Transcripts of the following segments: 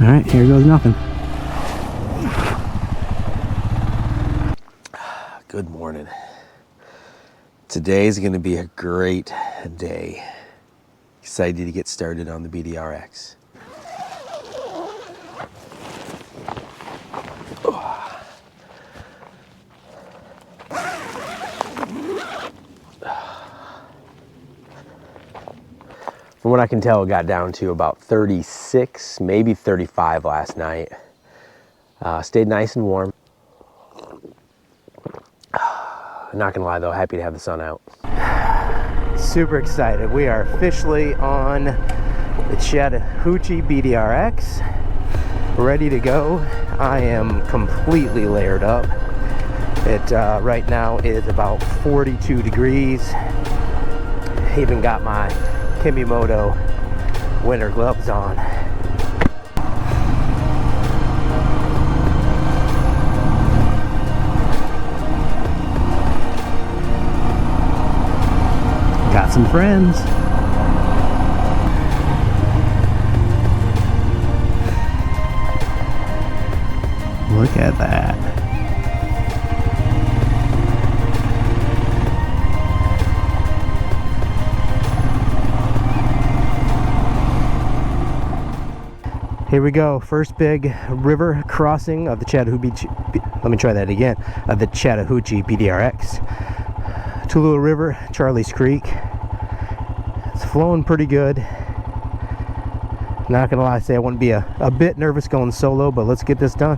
All right, here goes nothing. Good morning. Today's going to be a great day. Excited to get started on the BDR-X. From what I can tell, it got down to about 36, maybe 35 last night. Stayed nice and warm. Not gonna lie though, happy to have the sun out. Super excited. We are officially on the Chattahoochee BDR-X. Ready to go. I am completely layered up. It right now is about 42 degrees. Even got my Moto winter gloves on. Got some friends. Look at that. Here we go, first big river crossing of the Chattahoochee, let me try that again, of the Chattahoochee BDR-X. Tallulah River, Charlie's Creek. It's flowing pretty good. Not gonna lie, say I wouldn't be a bit nervous going solo, but let's get this done.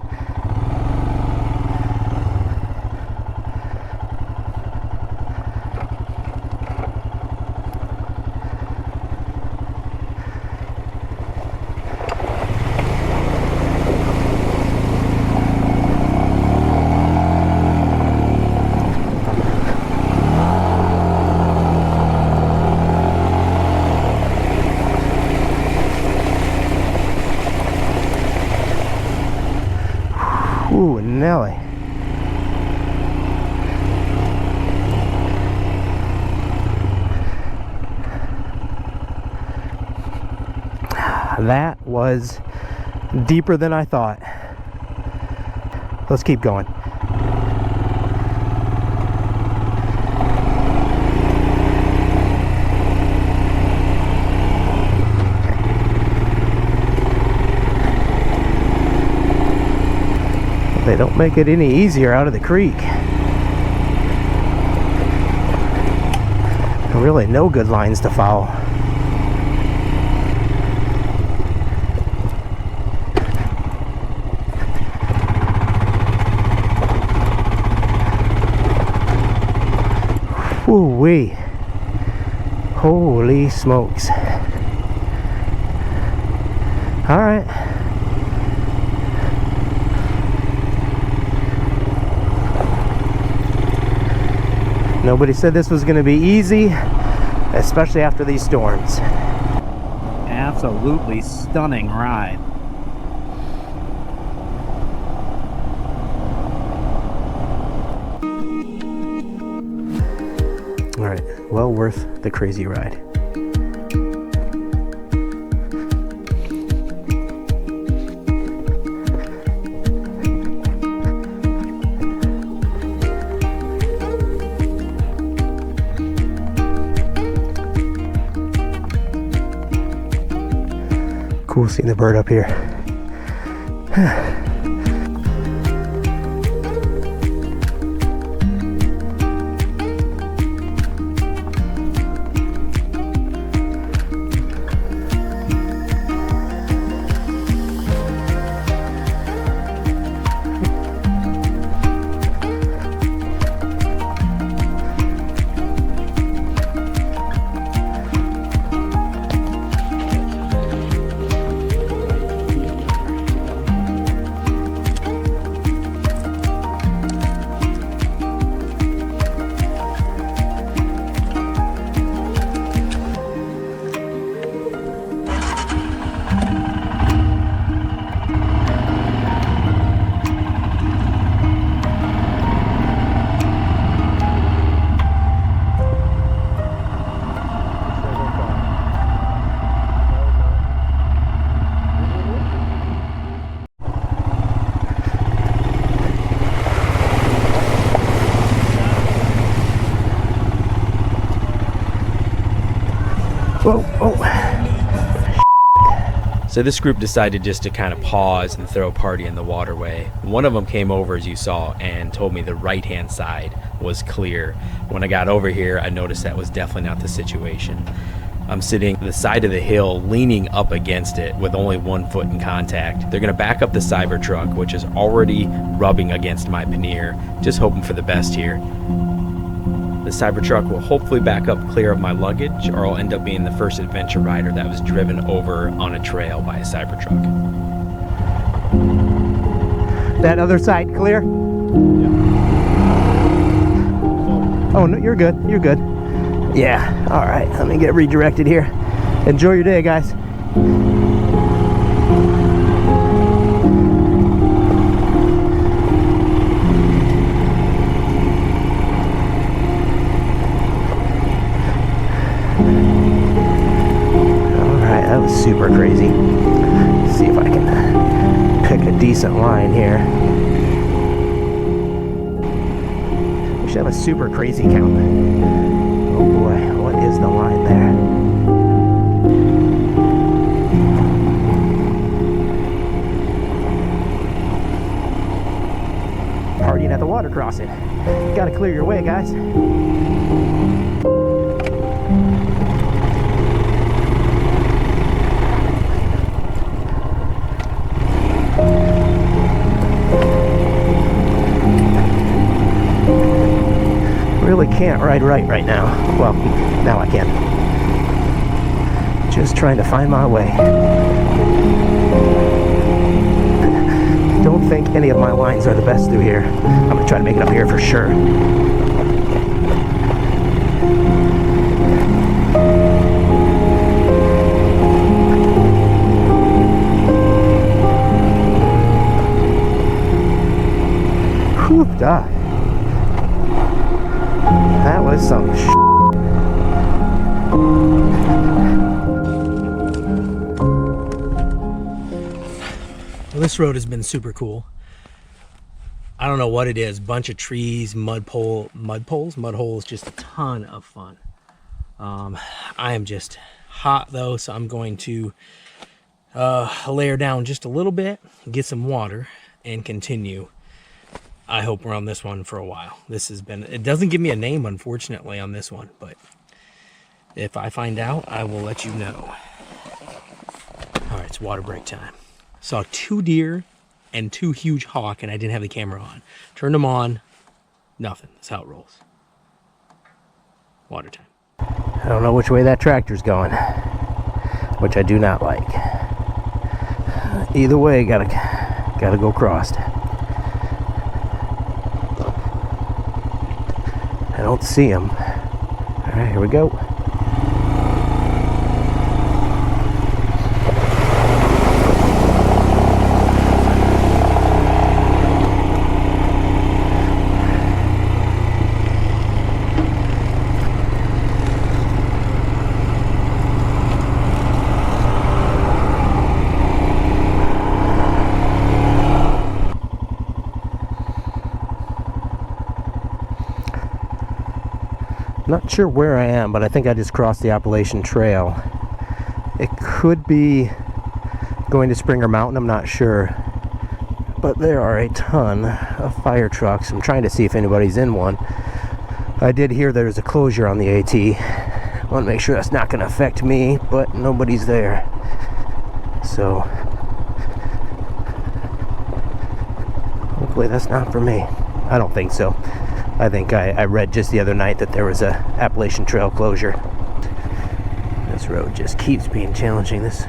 Ooh, gnarly. That was deeper than I thought. Let's keep going. They don't make it any easier out of the creek. Really no good lines to follow. Ooh-wee. Holy smokes. All right. Nobody said this was going to be easy, especially after these storms. Absolutely stunning ride. All right, well worth the crazy ride. Cool seeing the bird up here. Whoa, oh. So this group decided just to kind of pause and throw a party in the waterway. One of them came over, as you saw, and told me the right-hand side was clear. When I got over here, I noticed that was definitely not the situation. I'm sitting on the side of the hill, leaning up against it with only 1 foot in contact. They're gonna back up the CyberTruck, which is already rubbing against my pannier, just hoping for the best here. The CyberTruck will hopefully back up clear of my luggage, or I'll end up being the first adventure rider that was driven over on a trail by a CyberTruck. That other side clear? Yeah. Oh, no, you're good. You're good. Yeah. All right. Let me get redirected here. Enjoy your day, guys. That was super crazy. Let's see if I can pick a decent line here. We should have a super crazy count. Oh boy, what is the line there? Partying at the water crossing. Gotta clear your way, guys. Really can't ride right now. Well, now I can. Just trying to find my way. Don't think any of my lines are the best through here. I'm gonna try to make it up here for sure. Whew, duh. That was some Well, this road has been super cool. I don't know what it is. Bunch of trees, mud holes, just a ton of fun. I am just hot though, so I'm going to layer down just a little bit, get some water, and continue. I hope we're on this one for a while. This has been, it doesn't give me a name, unfortunately, on this one, but if I find out, I will let you know. All right, it's water break time. Saw 2 deer and 2 huge hawk, and I didn't have the camera on. Turned them on, nothing. That's how it rolls. Water time. I don't know which way that tractor's going, which I do not like. Either way, gotta go crossed. I don't see him. All right, here we go. Not sure where I am, but I think I just crossed the Appalachian Trail. It could be going to Springer Mountain, I'm not sure. But there are a ton of fire trucks. I'm trying to see if anybody's in one. I did hear there's a closure on the AT. I want to make sure that's not going to affect me, but nobody's there. So, hopefully that's not for me. I don't think so. I think I read just the other night that there was a Appalachian Trail closure. This road just keeps being challenging. This,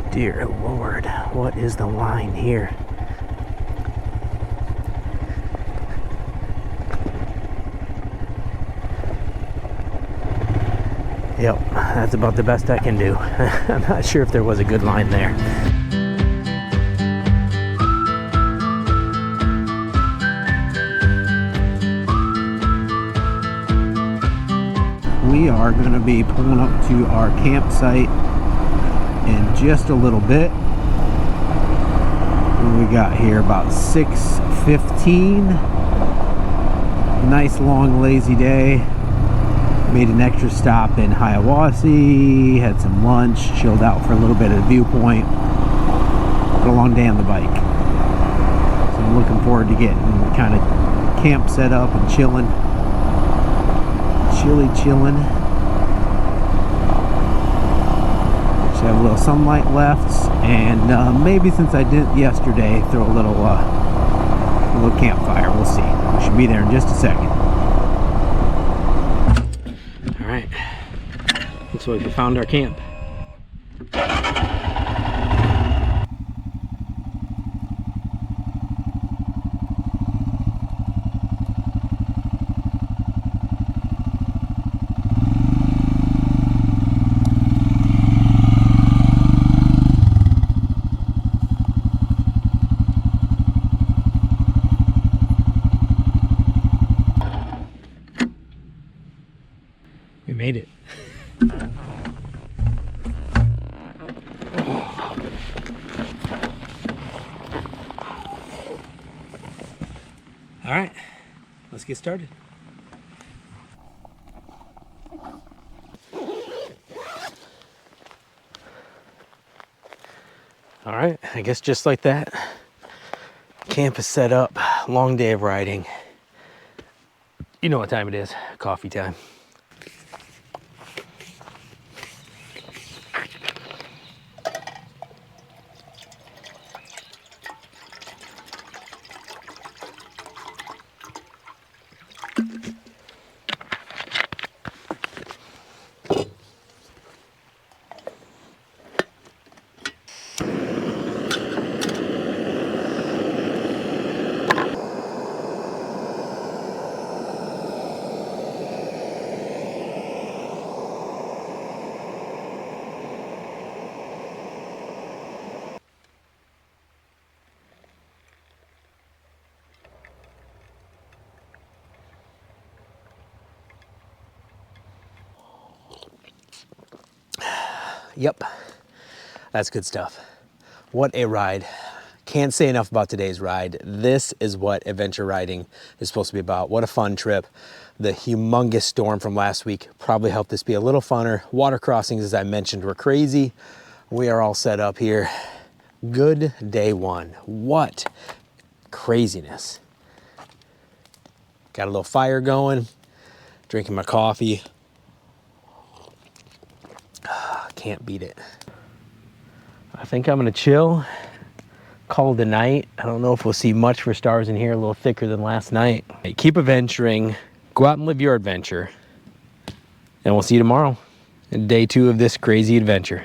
dear Lord, what is the line here? Yep, that's about the best I can do. I'm not sure if there was a good line there. We are going to be pulling up to our campsite in just a little bit. We got here about 6:15. Nice long lazy day. Made an extra stop in Hiawassee, had some lunch, chilled out for a little bit at the viewpoint. Had a long day on the bike. So I'm looking forward to getting kind of camp set up and chilling. Chilling. Just have a little sunlight left, and maybe since I didn't yesterday, throw a little campfire. We'll see. We should be there in just a second. All right. Looks like we found our camp. We made it. All right, let's get started. All right, I guess just like that, camp is set up. Long day of riding. You know what time it is, coffee time. Yep, that's good stuff. What a ride. Can't say enough about today's ride. This is what adventure riding is supposed to be about. What a fun trip. The humongous storm from last week probably helped this be a little funner. Water crossings, as I mentioned, were crazy. We are all set up here. Good day one. What craziness. Got a little fire going, drinking my coffee. Can't beat it. I think I'm gonna chill, call it a night. I don't know if we'll see much for stars in here, a little thicker than last night. Hey, keep adventuring, go out and live your adventure, and we'll see you tomorrow in day 2 of this crazy adventure.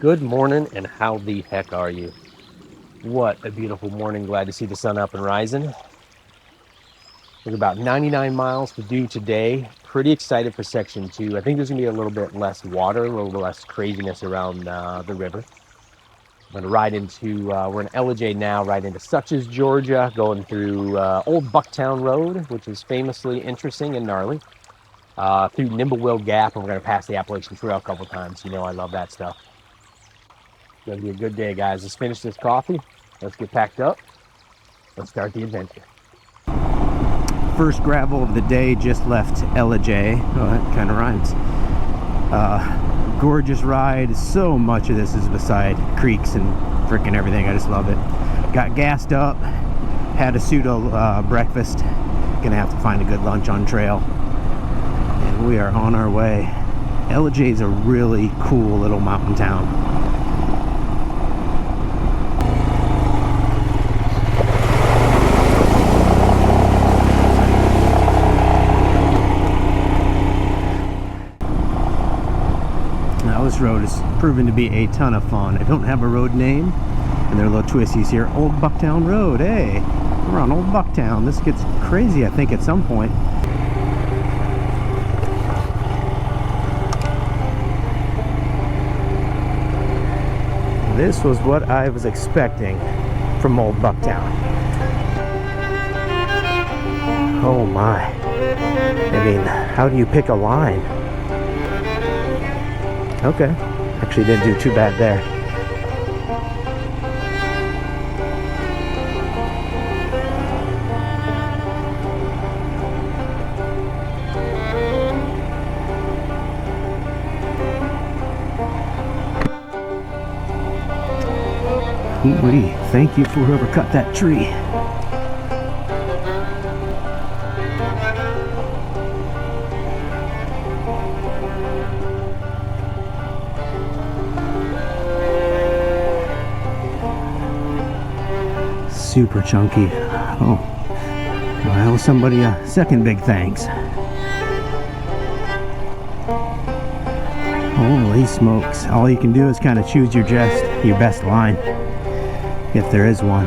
Good morning, and how the heck are you? What a beautiful morning. Glad to see the sun up and rising. There's about 99 miles to do today. Pretty excited for section 2. I think there's gonna be a little bit less water, a little less craziness around the river. I'm gonna ride into, we're in LJ now, ride into Suches, Georgia, going through old Bucktown Road, which is famously interesting and gnarly, through Nimblewell Gap, and we're gonna pass the Appalachian Trail a couple times. You know I love that stuff. It's gonna be a good day, guys. Let's finish this coffee. Let's get packed up. Let's start the adventure. First gravel of the day just left LJ. Oh, that kind of rhymes. Gorgeous ride. So much of this is beside creeks and freaking everything. I just love it. Got gassed up. Had a pseudo breakfast. Gonna have to find a good lunch on trail. And we are on our way. LJ is a really cool little mountain town. This road is proven to be a ton of fun. I don't have a road name, and there are little twisties here. Old Bucktown Road. Hey, we're on Old Bucktown. This gets crazy, I think, at some point. This was what I was expecting from Old Bucktown. Oh my. I mean, how do you pick a line? Okay, actually didn't do too bad there. Ooh-wee. Thank you for whoever cut that tree. Super chunky. Oh, well, I owe somebody a second big thanks. Holy smokes. All you can do is kind of choose your best line, if there is one.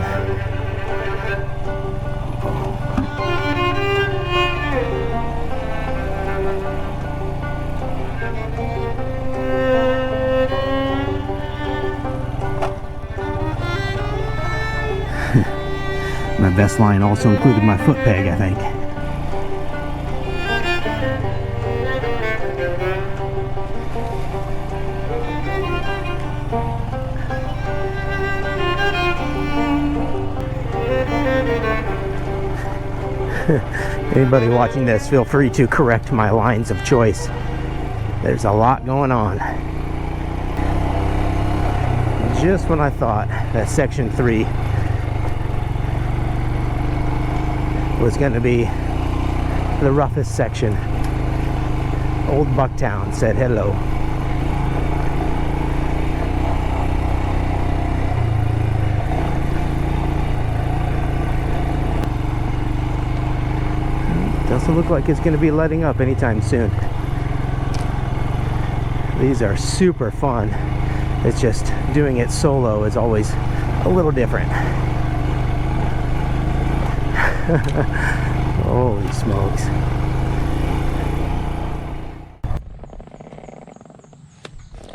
My best line also included my foot peg, I think. Anybody watching this, feel free to correct my lines of choice. There's a lot going on. Just when I thought that section 3 was going to be the roughest section, old Bucktown said hello. Doesn't look like it's going to be letting up anytime soon. These are super fun. It's just doing it solo is always a little different. Holy smokes.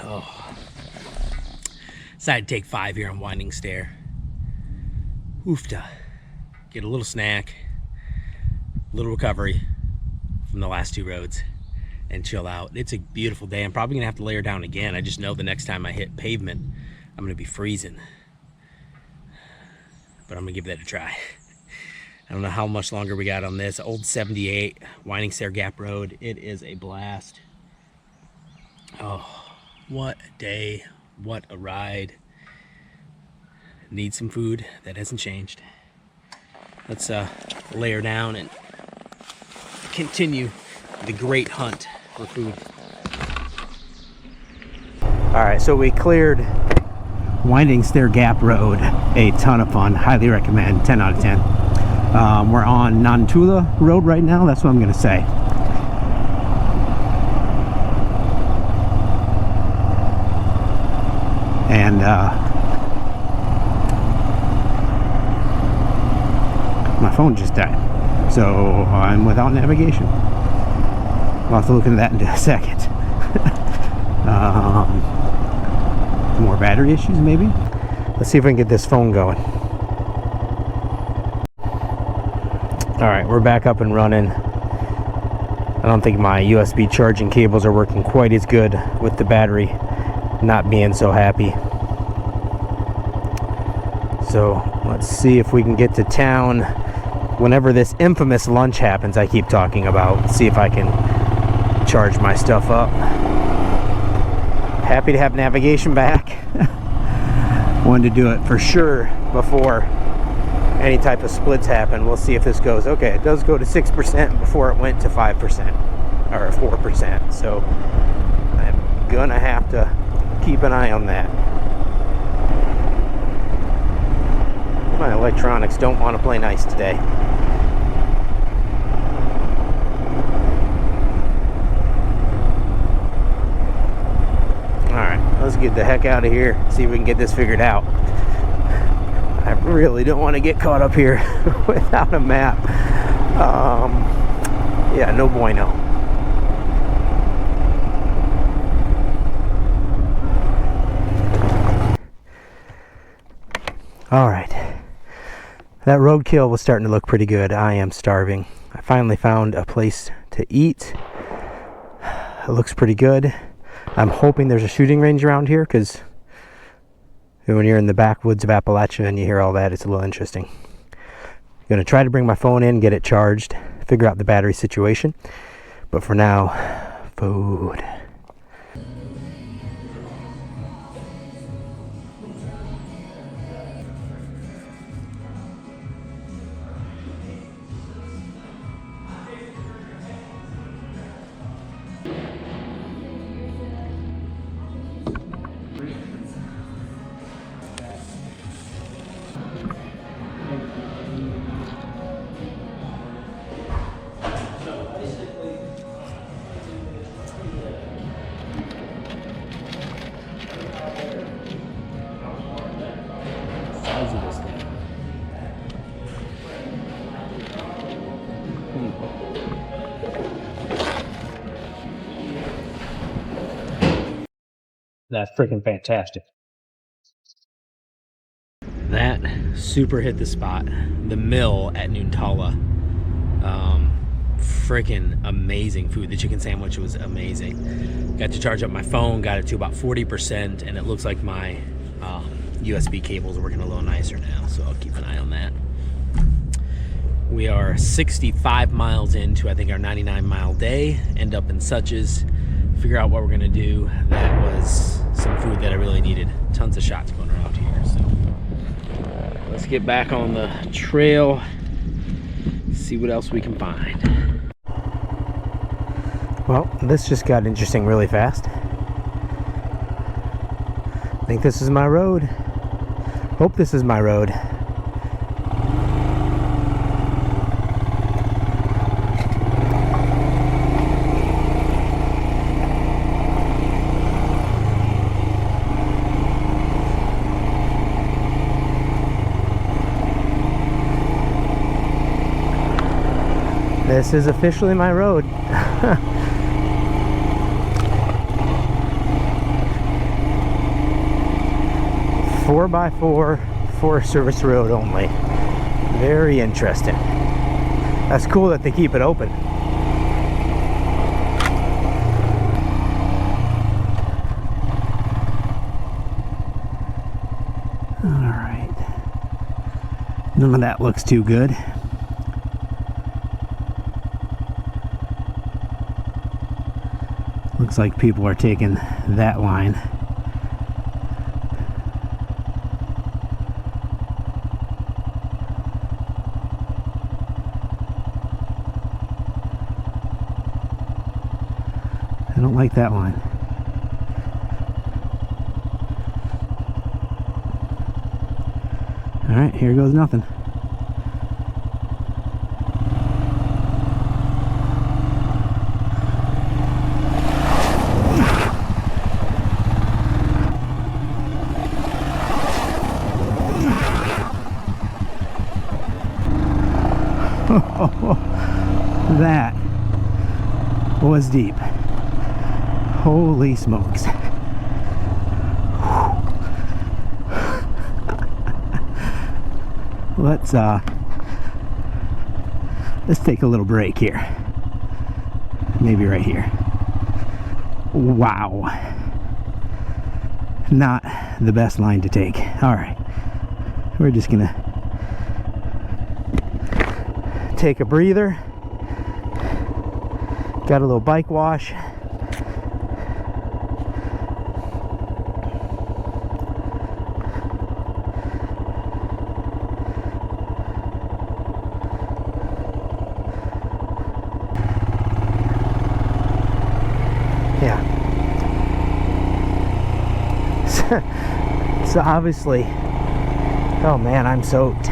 Oh. Decided to take 5 here on Winding Stair. Oofta. Get a little snack, a little recovery from the last 2 roads, and chill out. It's a beautiful day. I'm probably gonna have to layer down again. I just know the next time I hit pavement, I'm gonna be freezing. But I'm gonna give that a try. I don't know how much longer we got on this. Old 78 Winding Stair Gap Road. It is a blast. Oh, what a day. What a ride. Need some food. That hasn't changed. Let's layer down and continue the great hunt for food. All right, so we cleared Winding Stair Gap Road. A ton of fun. Highly recommend. 10 out of 10. We're on Tallulah Road right now. That's what I'm gonna say. And my phone just died, so I'm without navigation. I'll have to look into that in a second. More battery issues, maybe. Let's see if we can get this phone going. All right, we're back up and running. I don't think my USB charging cables are working quite as good with the battery not being so happy. So let's see if we can get to town whenever this infamous lunch happens I keep talking about. See if I can charge my stuff up. Happy to have navigation back. Wanted to do it for sure before any type of splits happen. We'll see if this goes. Okay, it does go to 6% before it went to 5% or 4%. So I'm gonna have to keep an eye on that. My electronics don't want to play nice today. Alright, let's get the heck out of here. See if we can get this figured out. I really don't want to get caught up here without a map. Yeah, no bueno. Alright. That roadkill was starting to look pretty good. I am starving. I finally found a place to eat. It looks pretty good. I'm hoping there's a shooting range around here, because when you're in the backwoods of Appalachia and you hear all that, it's a little interesting. I'm going to try to bring my phone in, get it charged, figure out the battery situation. But for now, food. That's freaking fantastic. That super hit the spot. The mill at Tallulah. Freaking amazing food. The chicken sandwich was amazing. Got to charge up my phone, got it to about 40%, and it looks like my USB cables are working a little nicer now, so I'll keep an eye on that. We are 65 miles into, I think, our 99-mile day. End up in Suches, figure out what we're gonna do. That was some food that I really needed. Tons of shots going around here, so let's get back on the trail, see what else we can find. Well, this just got interesting really fast. I think this is my road. Hope this is my road. This is officially my road. 4x4 Forest Service road only. Very interesting. That's cool that they keep it open. Alright. None of that looks too good. Looks like people are taking that line. I don't like that line. Alright, here goes nothing. That was deep. Holy smokes. Let's take a little break here. Maybe right here. Wow. Not the best line to take. All right. We're just gonna take a breather. Got a little bike wash. Yeah. So obviously, oh man, I'm soaked.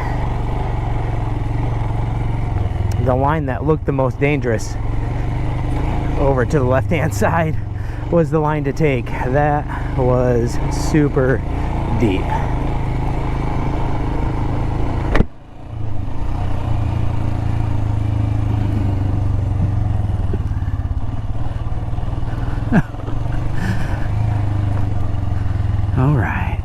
The line that looked the most dangerous over to the left-hand side was the line to take. That was super deep. All right.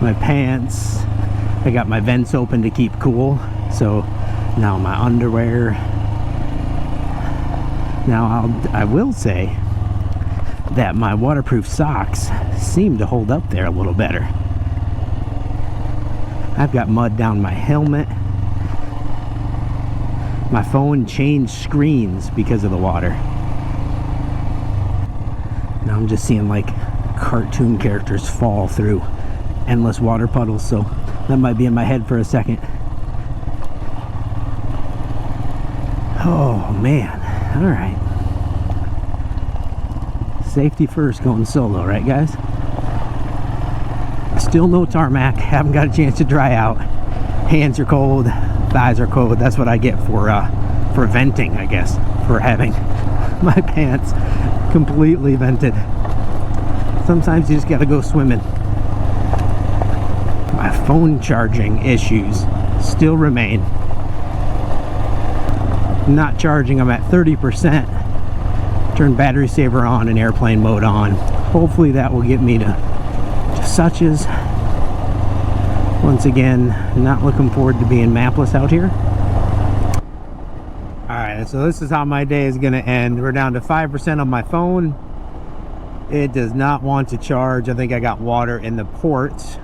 My pants, I got my vents open to keep cool, so now my underwear. Now I will say that my waterproof socks seem to hold up there a little better. I've got mud down my helmet. My phone changed screens because of the water. Now I'm just seeing like cartoon characters fall through endless water puddles, so that might be in my head for a second. Oh man. All right. Safety first, going solo, right guys? Still no tarmac, haven't got a chance to dry out. Hands are cold, thighs are cold. That's what I get for venting, I guess, for having my pants completely vented. Sometimes you just gotta go swimming. My phone charging issues still remain. not charging. I'm at 30%. Turn battery saver on and airplane mode on. Hopefully that will get me to Suches. Once again, not looking forward to being mapless out here. Alright, so this is how my day is going to end. We're down to 5% on my phone. It does not want to charge. I think I got water in the ports.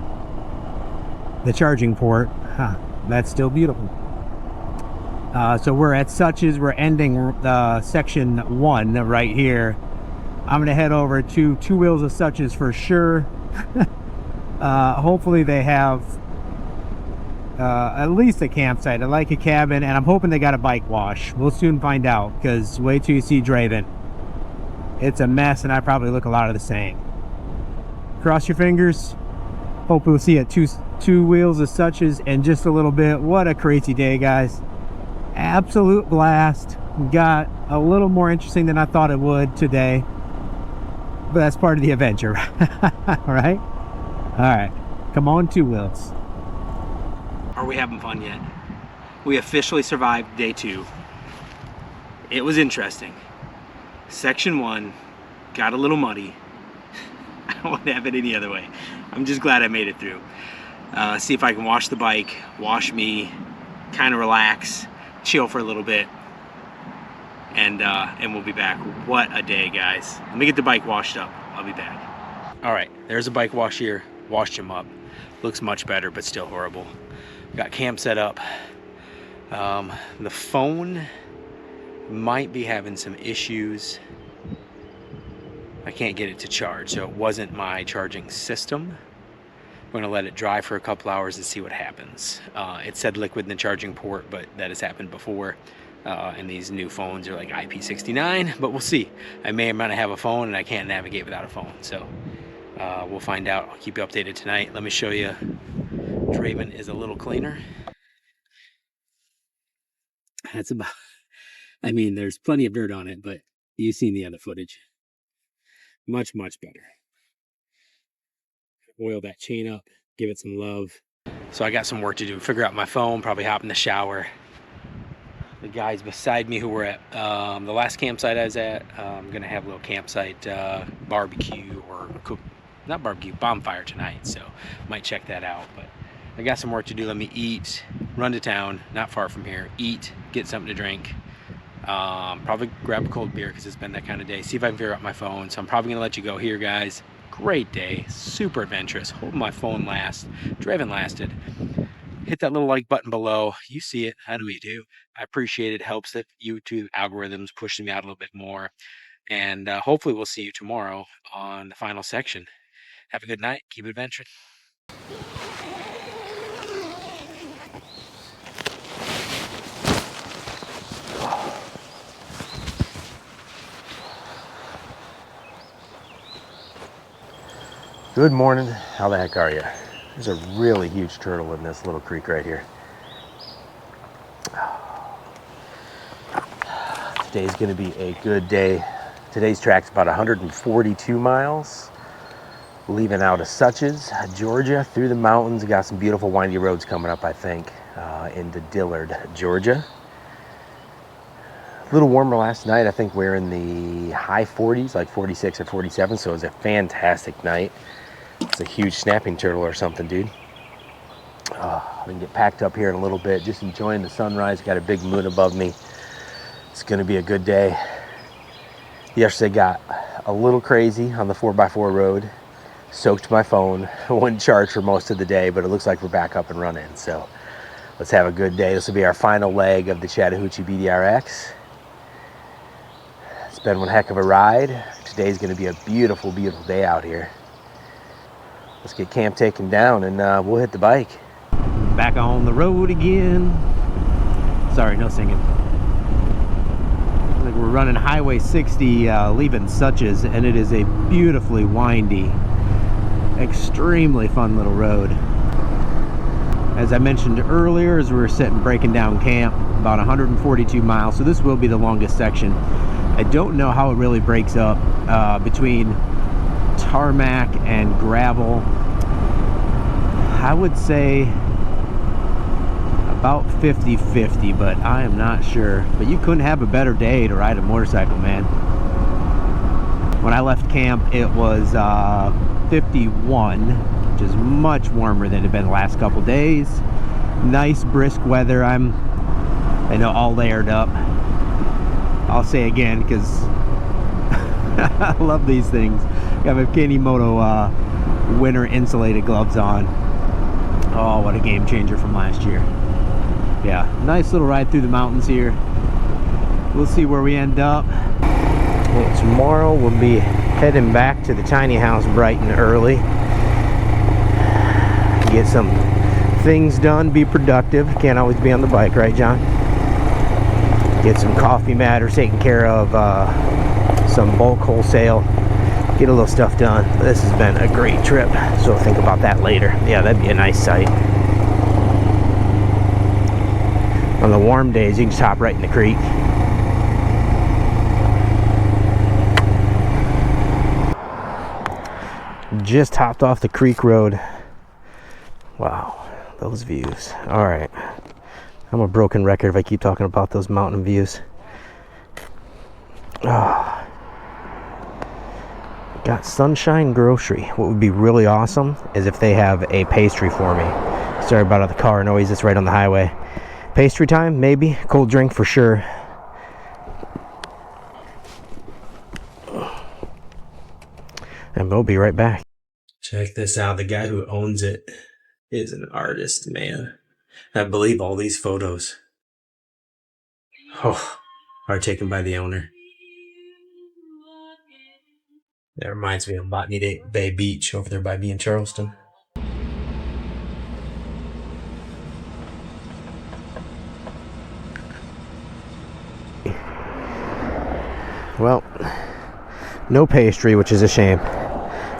The charging port. Huh, that's still beautiful. So we're at Suches. We're ending section 1 right here. I'm going to head over to Two Wheels of Suches for sure. Hopefully they have at least a campsite. I like a cabin, and I'm hoping they got a bike wash. We'll soon find out, because wait till you see Draven. It's a mess, and I probably look a lot of the same. Cross your fingers. Hope we'll see you at Two Wheels of Suches in just a little bit. What a crazy day, guys. Absolute blast. Got a little more interesting than I thought it would today, but that's part of the adventure. All right, come on, Two Wheels. Are we having fun yet? We officially survived day 2. It was interesting. Section 1 got a little muddy. I don't want to have it any other way. I'm just glad I made it through. See if I can wash the bike, wash me, kind of relax, chill for a little bit, and we'll be back. What a day, guys. Let me get the bike washed up. I'll be back. All right, there's a bike wash here. Washed him up. Looks much better, but still horrible. Got camp set up. The phone might be having some issues. I can't get it to charge, so it wasn't my charging system. We're gonna let it dry for a couple hours and see what happens. It said liquid in the charging port, but that has happened before. And these new phones are like IP69, but we'll see. I may or may not have a phone, and I can't navigate without a phone, so we'll find out. I'll keep you updated tonight. Let me show you. Draven is a little cleaner. That's about, I mean, there's plenty of dirt on it, but you've seen the other footage. Much better. Oil that chain up, give it some love. So I got some work to do. Figure out my phone, probably hop in the shower. The guys beside me who were at the last campsite I was at, I'm gonna have a little campsite barbecue, or cook, not barbecue, bonfire tonight, so might check that out. But I got some work to do. Let me eat, run to town, not far from here, eat, get something to drink, probably grab a cold beer because it's been that kind of day, see if I can figure out my phone. So I'm probably gonna let you go here, guys. Great day, super adventurous, holding my phone last, Draven lasted. Hit that little like button below. You see it. How do we do? I appreciate it. Helps the YouTube algorithms pushing me out a little bit more. And hopefully we'll see you tomorrow on the final section. Have a good night. Keep adventuring. Good morning. How the heck are you? There's a really huge turtle in this little creek right here. Today's going to be a good day. Today's track's about 142 miles. Leaving out of Suches, Georgia, through the mountains. Got some beautiful windy roads coming up, I think, into Dillard, Georgia. A little warmer last night. I think we're in the high 40s, like 46 or 47, so it was a fantastic night. It's a huge snapping turtle or something, dude. I'm gonna get packed up here in a little bit, just enjoying the sunrise. Got a big moon above me. It's gonna be a good day. Yesterday got a little crazy on the 4x4 road. Soaked my phone. Wouldn't charge for most of the day, but it looks like we're back up and running. So let's have a good day. This will be our final leg of the Chattahoochee BDR-X. It's been one heck of a ride. Today's gonna be a beautiful, beautiful day out here. Let's get camp taken down and we'll hit the bike. Back on the road again. Sorry, no singing. Like we're running Highway 60 leaving Suches, and it is a beautifully windy, extremely fun little road. As I mentioned earlier, as we were sitting breaking down camp, about 142 miles, so this will be the longest section. I don't know how it really breaks up between tarmac and gravel. I would say about 50-50, but I am not sure. But you couldn't have a better day to ride a motorcycle, man. When I left camp, it was 51, which is much warmer than it had been the last couple days. Nice brisk weather. I know, all layered up. I'll say again, because I love these things. I have a Moto winter insulated gloves on. Oh, what a game changer from last year. Yeah, nice little ride through the mountains here. We'll see where we end up. Well, tomorrow we'll be heading back to the tiny house bright and early. Get some things done, be productive. Can't always be on the bike, right, John? Get some coffee matters taken care of, some bulk wholesale. Get a little stuff done. This has been a great trip, so we'll think about that later. Yeah, that'd be a nice sight. On the warm days, you can just hop right in the creek. Just hopped off the creek road. Wow, those views. All right, I'm a broken record if I keep talking about those mountain views. Oh. Got Sunshine Grocery. What would be really awesome is if they have a pastry for me. Sorry about the car noise, it's right on the highway. Pastry time, maybe. Cold drink for sure. And we'll be right back. Check this out. The guy who owns it is an artist, man. I believe all these photos are taken by the owner. That reminds me of Botany Bay Beach over there by me in Charleston. Well, no pastry, which is a shame.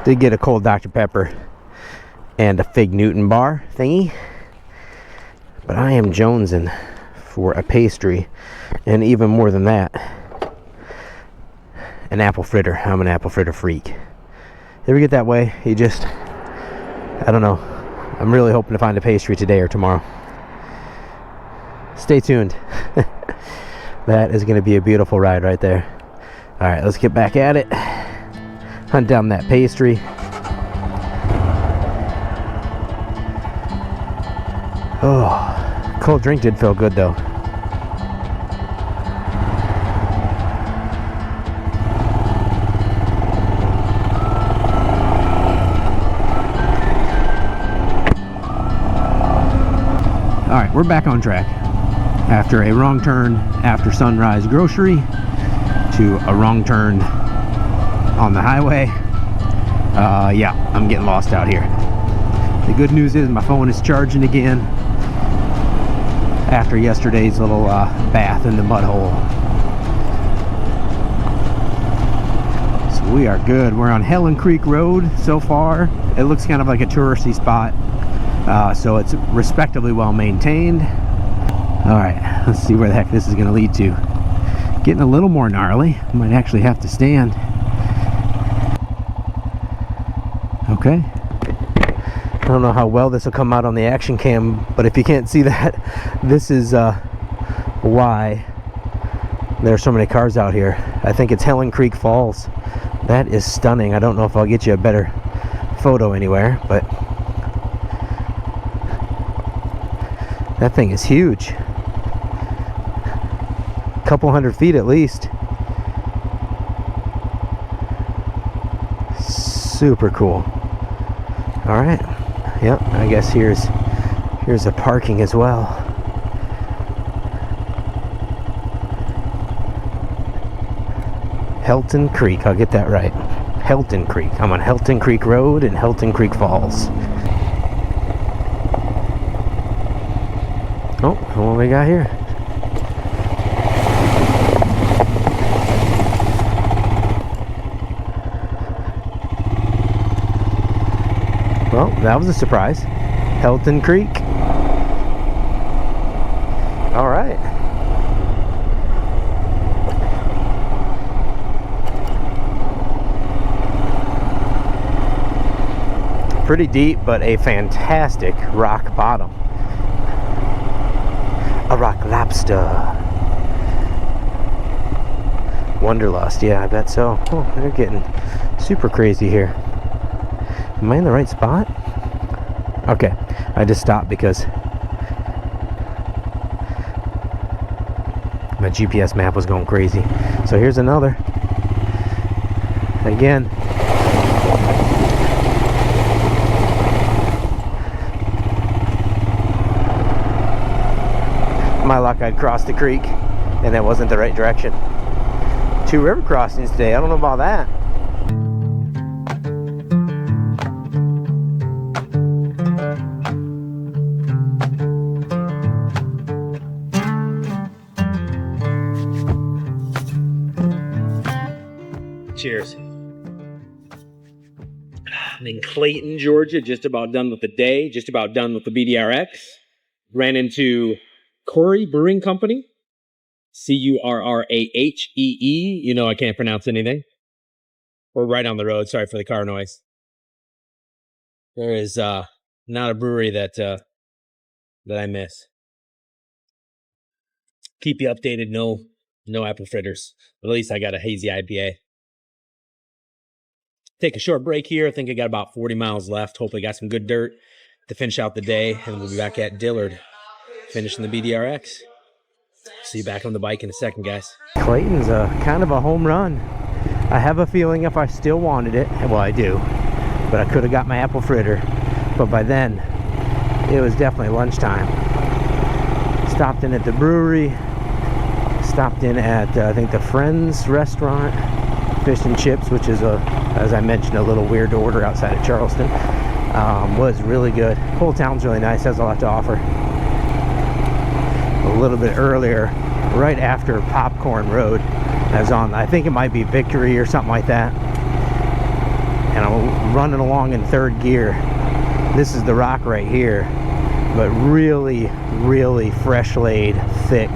Did get a cold Dr. Pepper and a Fig Newton bar thingy. But I am jonesing for a pastry, and even more than that, an apple fritter. I'm an apple fritter freak. You ever get that way? You just, I don't know. I'm really hoping to find a pastry today or tomorrow. Stay tuned. That is going to be a beautiful ride right there. All right, let's get back at it. Hunt down that pastry. Oh, cold drink did feel good though. All right, we're back on track. After a wrong turn after Sunrise Grocery to a wrong turn on the highway. Yeah, I'm getting lost out here. The good news is my phone is charging again after yesterday's little bath in the mud hole. So we are good. We're on Helen Creek Road so far. It looks kind of like a touristy spot. So it's respectably well maintained. All right, let's see where the heck this is going to lead to. Getting a little more gnarly. I might actually have to stand. Okay. I don't know how well this will come out on the action cam, but if you can't see that, this is why there's so many cars out here. I think it's Helen Creek Falls. That is stunning. I don't know if I'll get you a better photo anywhere, but that thing is huge. Couple 100 feet at least. Super cool. All right. Yep, I guess here's a parking as well. Helton Creek, I'll get that right. Helton Creek. I'm on Helton Creek Road in Helton Creek Falls. Oh, what we got here? Well, that was a surprise. Helton Creek. All right. Pretty deep, but a fantastic rock bottom. A rock lobster. Wanderlust, yeah, I bet so. Oh, they're getting super crazy here. Am I in the right spot? Okay, I just stopped because my GPS map was going crazy. So here's another. Again. My luck, I'd crossed the creek and that wasn't the right direction. 2 river crossings today. I don't know about that. Cheers. I'm in Clayton, Georgia, just about done with the day, just about done with the BDR-X. Ran into Corey Brewing Company, Currahee. You know I can't pronounce anything. We're right on the road. Sorry for the car noise. There is not a brewery that I miss. Keep you updated. No apple fritters. But at least I got a hazy IPA. Take a short break here. I think I got about 40 miles left. Hopefully got some good dirt to finish out the day. And we'll be back at Dillard finishing the BDR-X. See you back on the bike in a second, guys. Clayton's kind of a home run. I have a feeling if I still wanted it, well I do, but I could have got my apple fritter. But by then, it was definitely lunchtime. Stopped in at the brewery. Stopped in at, I think, the Friends restaurant. Fish and chips, which is, as I mentioned, a little weird to order outside of Charleston. Was really good. Whole town's really nice, has a lot to offer. A little bit earlier, right after Popcorn Road, I was on, I think it might be Victory or something like that. And I'm running along in 3rd gear. This is the rock right here, but really, really fresh laid, thick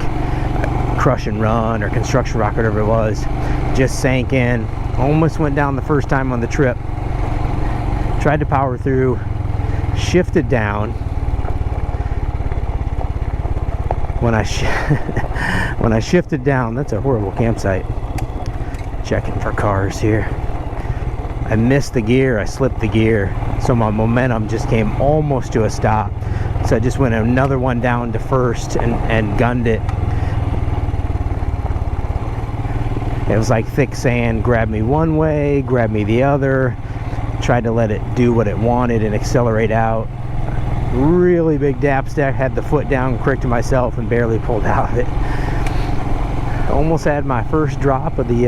crush and run or construction rock, whatever it was. Just sank in, almost went down the first time on the trip. Tried to power through, shifted down. When I shifted down, that's a horrible campsite. Checking for cars here. I missed the gear, I slipped the gear, so my momentum just came almost to a stop. So I just went another one down to first and gunned it. It was like thick sand, grabbed me one way, grabbed me the other. Tried to let it do what it wanted and accelerate out. Really big dap stack, had the foot down, quick to myself, and barely pulled out of it. Almost had my first drop of the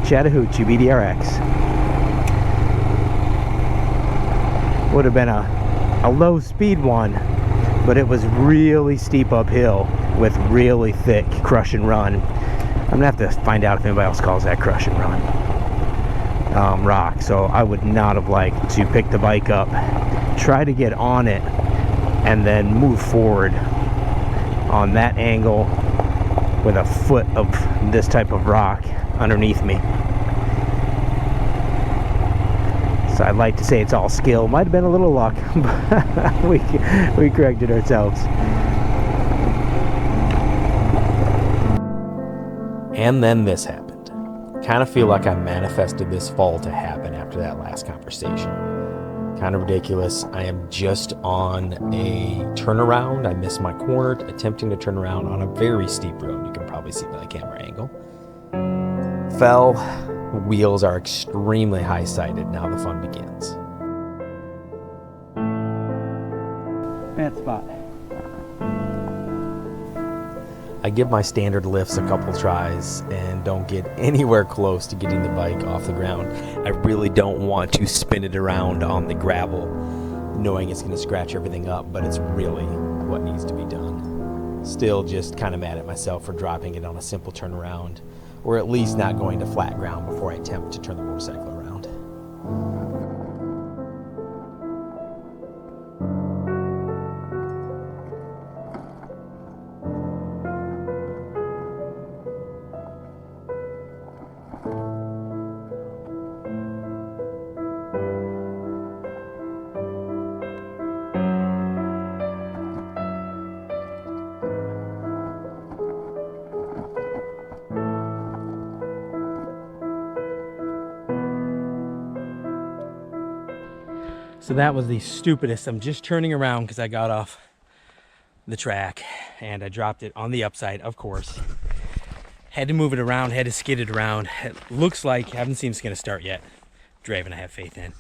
Chattahoochee BDR-X. Would have been a low speed one, but it was really steep uphill with really thick crush and run. I'm gonna have to find out if anybody else calls that crush and run rock. So I would not have liked to pick the bike up, try to get on it, and then move forward on that angle with a foot of this type of rock underneath me. So I'd like to say it's all skill. Might have been a little luck, but we corrected ourselves. And then this happened. Kind of feel like I manifested this fall to happen after that last conversation. Kind of ridiculous. I am just on a turnaround. I missed my corner, attempting to turn around on a very steep road. You can probably see by the camera angle. Fell. Wheels are extremely high-sided. Now the fun begins. Bad spot. I give my standard lifts a couple tries and don't get anywhere close to getting the bike off the ground. I really don't want to spin it around on the gravel, knowing it's going to scratch everything up, but it's really what needs to be done. Still just kind of mad at myself for dropping it on a simple turnaround, or at least not going to flat ground before I attempt to turn the motorcycle around. So that was the stupidest. I'm just turning around because I got off the track and I dropped it on the upside, of course. Had to move it around, had to skid it around. It looks like, haven't seen it's gonna start yet. Driving I have faith in.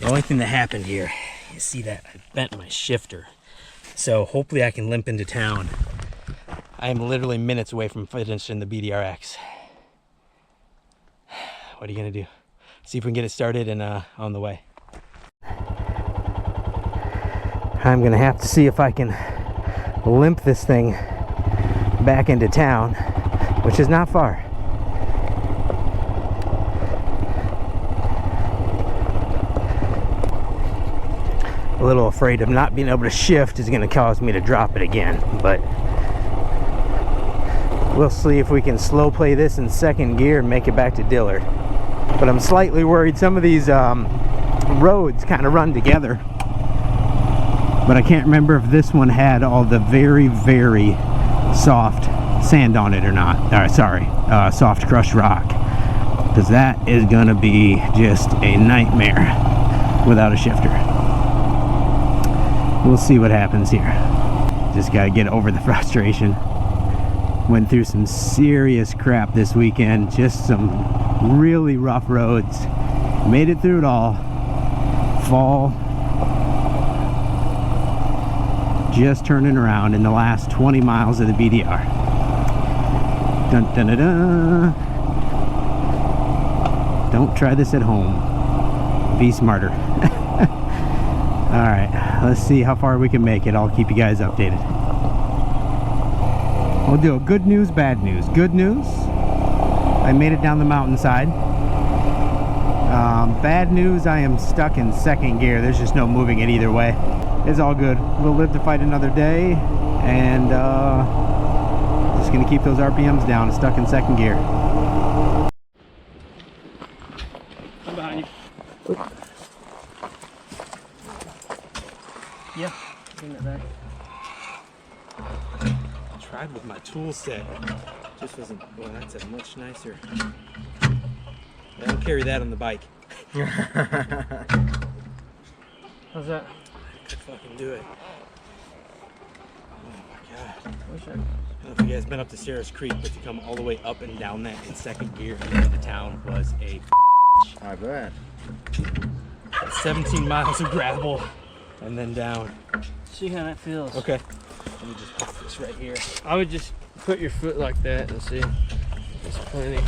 The only thing that happened here, you see that I bent my shifter. So hopefully I can limp into town. I am literally minutes away from finishing the BDR-X. What are you gonna do? See if we can get it started and on the way. I'm gonna have to see if I can limp this thing back into town, which is not far. A little afraid of not being able to shift is gonna cause me to drop it again, but we'll see if we can slow play this in second gear and make it back to Dillard. But I'm slightly worried some of these roads kind of run together. But I can't remember if this one had all the very, very soft sand on it or not. Soft crushed rock. Because that is going to be just a nightmare without a shifter. We'll see what happens here. Just got to get over the frustration. Went through some serious crap this weekend. Just some really rough roads. Made it through it all. Fall. Just turning around in the last 20 miles of the BDR. Dun, dun, dun, dun. Don't try this at home. Be smarter. Alright, let's see how far we can make it. I'll keep you guys updated. We'll do a good news, bad news. Good news, I made it down the mountainside. Bad news, I am stuck in second gear. There's just no moving it either way. It's all good. We'll live to fight another day, and just gonna keep those RPMs down. Stuck in second gear. I'm behind you. Yeah, bring that back. I tried with my tool set. Just wasn't. Well, that's a much nicer. I don't carry that on the bike. How's that? I could fucking do it. Oh my god. I don't know if you guys been up to Sarah's Creek, but to come all the way up and down that in second gear and into town was a I bet. 17 miles of gravel and then down. See how that feels. Okay. Let me just put this right here. I would just put your foot like that and see. There's plenty.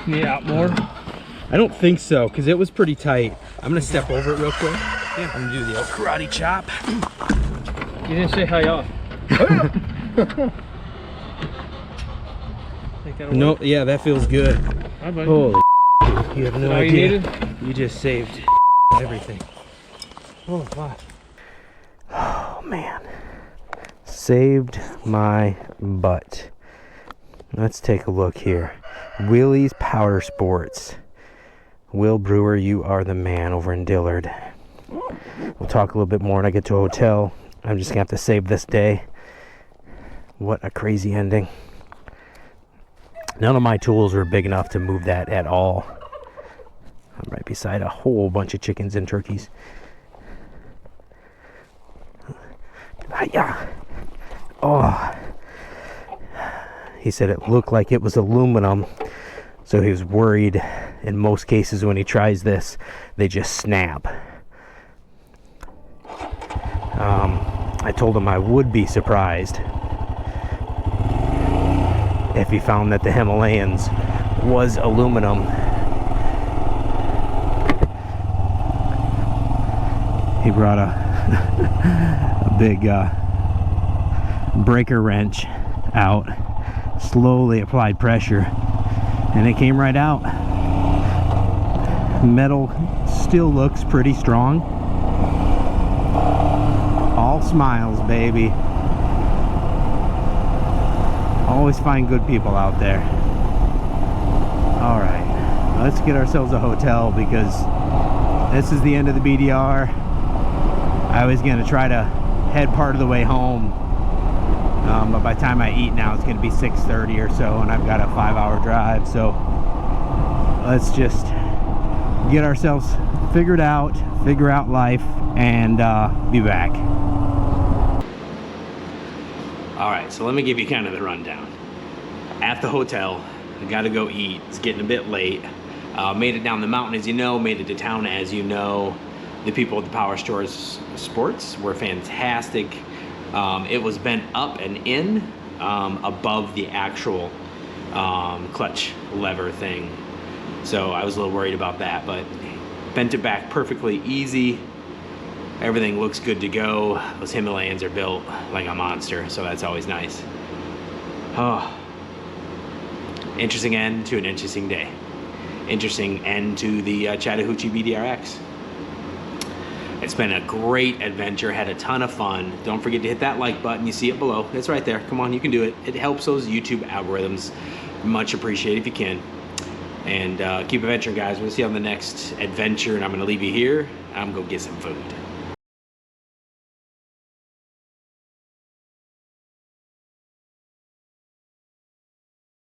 Need out more? I don't think so, because it was pretty tight. I'm gonna step over it real quick. Yeah. I'm gonna do the old karate chop. You didn't say hi off. No, yeah, that feels good. Hi, buddy. Holy you have no All you idea. needed? You just saved everything. Oh, wow. Oh man, saved my butt. Let's take a look here. Willie's Powder Sports. Will Brewer, you are the man over in Dillard. We'll talk a little bit more when I get to a hotel. I'm just gonna have to save this day. What a crazy ending. None of my tools were big enough to move that at all. I'm right beside a whole bunch of chickens and turkeys. Hiya. Oh. He said it looked like it was aluminum, so he was worried. In most cases when he tries this, they just snap. I told him I would be surprised if he found that the Himalayans was aluminum. He brought a big breaker wrench out, slowly applied pressure, and it came right out. Metal still looks pretty strong. All smiles, baby. Always find good people out there. Alright, let's get ourselves a hotel because this is the end of the BDR. I was going to try to head part of the way home But by the time I eat now, it's going to be 6:30 or so, and I've got a 5-hour drive. So let's just get ourselves figured out, figure out life, and be back. All right, so let me give you kind of the rundown. At the hotel, I got to go eat. It's getting a bit late. Made it down the mountain, as you know. Made it to town, as you know. The people at the Power Stores Sports were fantastic. It was bent up and in above the actual clutch lever thing. So I was a little worried about that, but bent it back perfectly easy. Everything looks good to go. Those Himalayans are built like a monster, so that's always nice. Oh, interesting end to an interesting day. Interesting end to the Chattahoochee BDR-X. It's been a great adventure, had a ton of fun. Don't forget to hit that like button. You see it below. It's right there. Come on, you can do it. It helps those YouTube algorithms. Much appreciated if you can. And keep adventuring, guys. We'll see you on the next adventure, and I'm going to leave you here. I'm going to get some food.